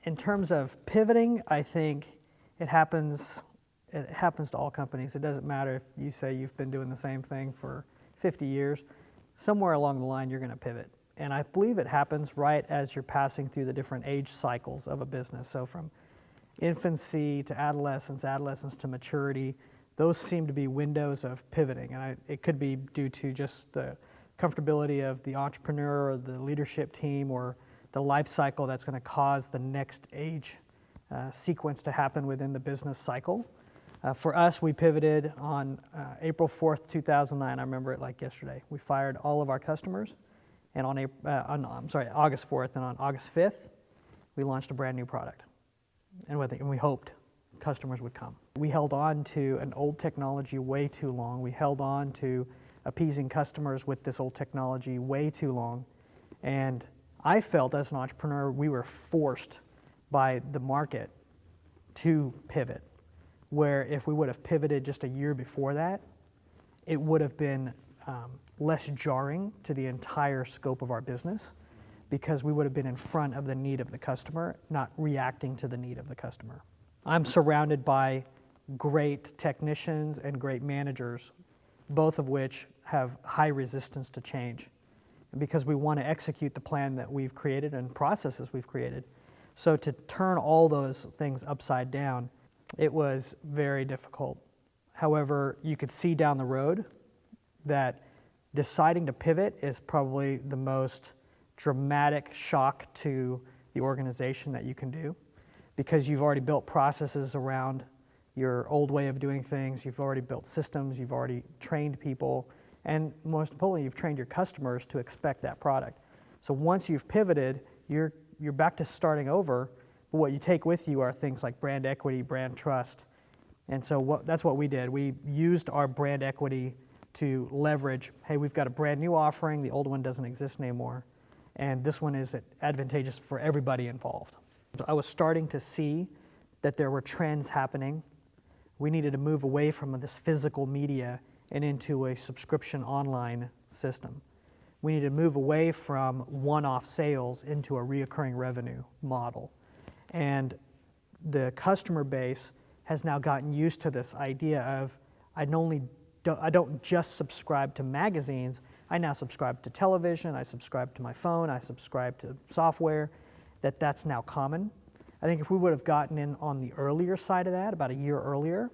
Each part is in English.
In terms of pivoting, I think it happens to all companies. It doesn't matter if you say you've been doing the same thing for 50 years. Somewhere along the line, you're going to pivot. And I believe it happens right as you're passing through the different age cycles of a business. So from infancy to adolescence, adolescence to maturity, those seem to be windows of pivoting. And it could be due to just the comfortability of the entrepreneur or the leadership team or the life cycle that's going to cause the next age sequence to happen within the business cycle. For us, we pivoted on April 4th, 2009. I remember it like yesterday. We fired all of our customers, and on August 4th, and on August 5th, we launched a brand new product. And we hoped customers would come. We held on to an old technology way too long. We held on to appeasing customers with this old technology way too long. And I felt as an entrepreneur, we were forced by the market to pivot, where if we would have pivoted just a year before that, it would have been less jarring to the entire scope of our business, because we would have been in front of the need of the customer, not reacting to the need of the customer. I'm surrounded by great technicians and great managers, both of which have high resistance to change, because we want to execute the plan that we've created and processes we've created. So to turn all those things upside down, it was very difficult. However, you could see down the road that deciding to pivot is probably the most dramatic shock to the organization that you can do, because you've already built processes around your old way of doing things, you've already built systems, you've already trained people, and most importantly, you've trained your customers to expect that product. So once you've pivoted, you're back to starting over, but what you take with you are things like brand equity, brand trust. And so that's what we did. We used our brand equity to leverage, hey, we've got a brand new offering, the old one doesn't exist anymore, and this one is advantageous for everybody involved. I was starting to see that there were trends happening. We needed to move away from this physical media and into a subscription online system. We needed to move away from one-off sales into a reoccurring revenue model. And the customer base has now gotten used to this idea of, I don't just subscribe to magazines, I now subscribe to television, I subscribe to my phone, I subscribe to software, that's now common. I think if we would have gotten in on the earlier side of that, about a year earlier,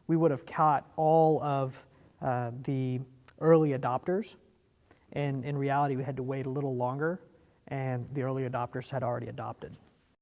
we would have caught all of the early adopters. And in reality, we had to wait a little longer, and the early adopters had already adopted.